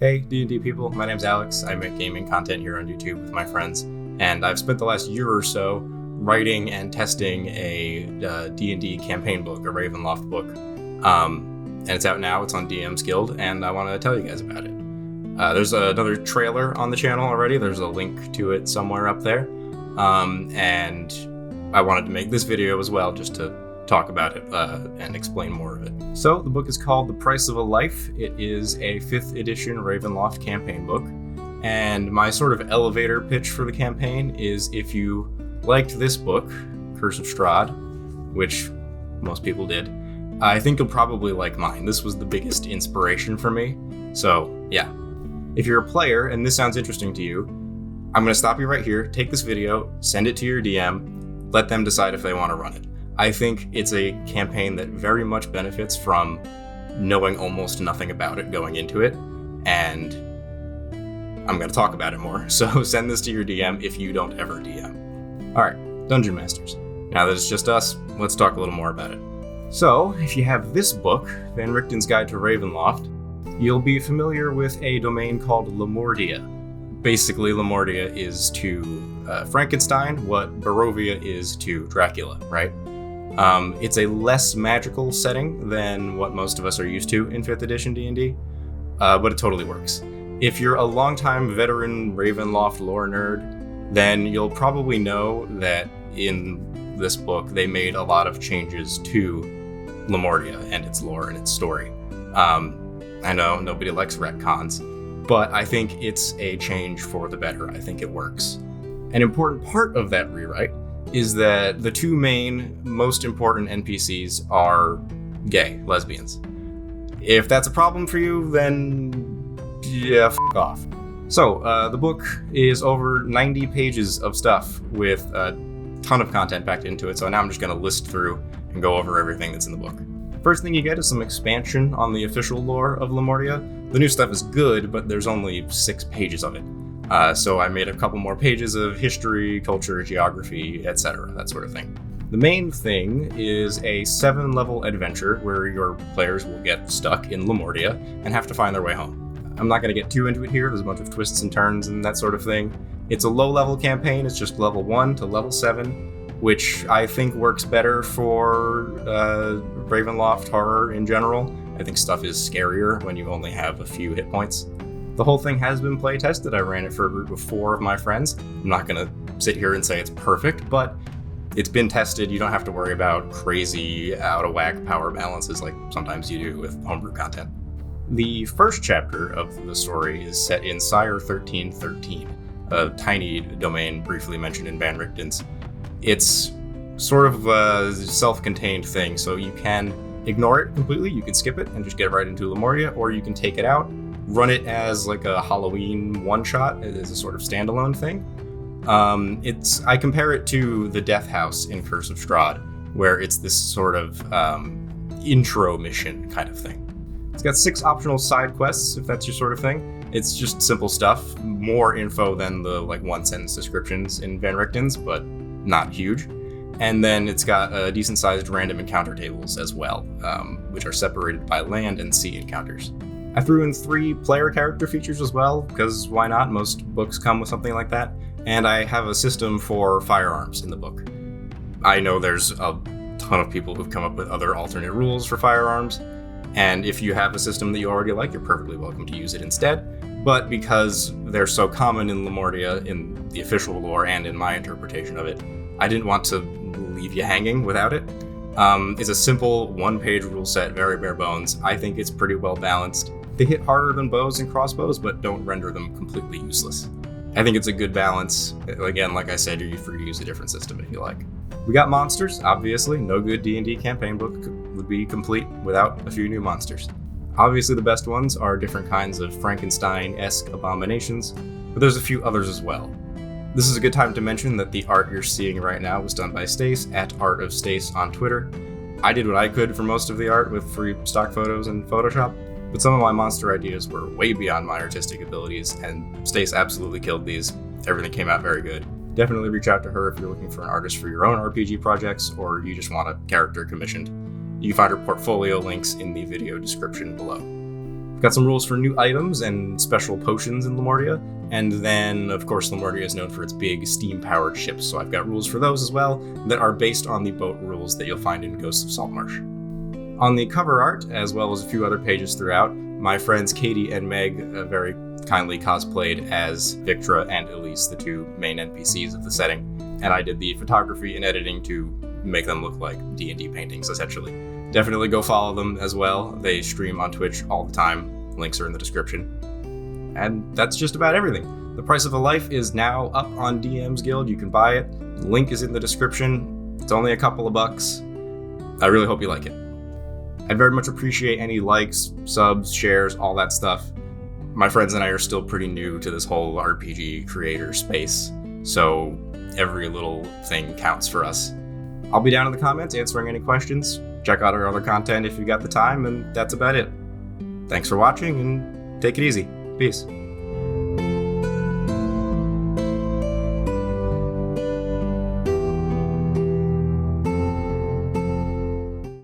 Hey D&D people, my name's Alex. I make gaming content here on YouTube with my friends, and I've spent the last year or so writing and testing a D&D campaign book, a Ravenloft book. And it's out now, it's on DM's Guild, and I want to tell you guys about it. There's another trailer on the channel already, there's a link to it somewhere up there. And I wanted to make this video as well, just to talk about it and explain more of it. So the book is called The Price of a Life. It is a 5th edition Ravenloft campaign book, and my sort of elevator pitch for the campaign is if you liked this book, Curse of Strahd, which most people did, I think you'll probably like mine. This was the biggest inspiration for me. So yeah, if you're a player and this sounds interesting to you, I'm going to stop you right here, take this video, send it to your DM, let them decide if they want to run it. I think it's a campaign that very much benefits from knowing almost nothing about it going into it, and I'm going to talk about it more, so send this to your DM if you don't ever DM. Alright, Dungeon Masters. Now that it's just us, let's talk a little more about it. So, if you have this book, Van Richten's Guide to Ravenloft, you'll be familiar with a domain called Lemordia. Basically, Lemordia is to Frankenstein what Barovia is to Dracula, right? It's a less magical setting than what most of us are used to in 5th edition D&D, but it totally works. If you're a longtime veteran Ravenloft lore nerd, then you'll probably know that in this book they made a lot of changes to Lemordia and its lore and its story. I know nobody likes retcons, but I think it's a change for the better. I think it works. An important part of that rewrite is that the two main, most important NPCs are gay, lesbians. If that's a problem for you, then yeah, f*** off. So, the book is over 90 pages of stuff with a ton of content packed into it, so now I'm just going to list through and go over everything that's in the book. First thing you get is some expansion on the official lore of Lemordia. The new stuff is good, but there's only 6 pages of it. So I made a couple more pages of history, culture, geography, etc., that sort of thing. The main thing is a 7-level adventure where your players will get stuck in Lemordia and have to find their way home. I'm not going to get too into it here, there's a bunch of twists and turns and that sort of thing. It's a low-level campaign, it's just level 1 to level 7, which I think works better for Ravenloft horror in general. I think stuff is scarier when you only have a few hit points. The whole thing has been play tested. I ran it for a group of 4 of my friends. I'm not going to sit here and say it's perfect, but it's been tested. You don't have to worry about crazy, out-of-whack power balances like sometimes you do with homebrew content. The first chapter of the story is set in Sire 1313, a tiny domain briefly mentioned in Van Richten's. It's sort of a self-contained thing, so you can ignore it completely. You can skip it and just get right into Lemordia, or you can take it out, run it as like a Halloween one-shot, as a sort of standalone thing. I compare it to the Death House in Curse of Strahd, where it's this sort of intro mission kind of thing. It's got 6 optional side quests, if that's your sort of thing. It's just simple stuff, more info than the like 1-sentence descriptions in Van Richten's, but not huge. And then it's got decent-sized random encounter tables as well, which are separated by land and sea encounters. I threw in 3 player character features as well, because why not? Most books come with something like that. And I have a system for firearms in the book. I know there's a ton of people who've come up with other alternate rules for firearms, and if you have a system that you already like, you're perfectly welcome to use it instead. But because they're so common in Lemordia, in the official lore and in my interpretation of it, I didn't want to leave you hanging without it. It's a simple 1-page rule set, very bare bones. I think it's pretty well balanced. They hit harder than bows and crossbows, but don't render them completely useless. I think it's a good balance. Again, like I said, you're free to use a different system if you like. We got monsters, obviously. No good D&D campaign book would be complete without a few new monsters. Obviously the best ones are different kinds of Frankenstein-esque abominations, but there's a few others as well. This is a good time to mention that the art you're seeing right now was done by Stace at artofstace on Twitter. I did what I could for most of the art with free stock photos in Photoshop, but some of my monster ideas were way beyond my artistic abilities, and Stace absolutely killed these. Everything came out very good. Definitely reach out to her if you're looking for an artist for your own RPG projects, or you just want a character commissioned. You can find her portfolio links in the video description below. Got some rules for new items and special potions in Lamortia, and then, of course, Lamortia is known for its big steam-powered ships, so I've got rules for those as well that are based on the boat rules that you'll find in Ghosts of Saltmarsh. On the cover art, as well as a few other pages throughout, my friends Katie and Meg very kindly cosplayed as Viktra and Elise, the two main NPCs of the setting, and I did the photography and editing to make them look like D&D paintings, essentially. Definitely go follow them as well. They stream on Twitch all the time. Links are in the description. And that's just about everything. The Price of a Life is now up on DM's Guild. You can buy it. The link is in the description. It's only a couple of bucks. I really hope you like it. I'd very much appreciate any likes, subs, shares, all that stuff. My friends and I are still pretty new to this whole RPG creator space, so every little thing counts for us. I'll be down in the comments answering any questions. Check out our other content if you got the time, and that's about it. Thanks for watching, and take it easy. Peace.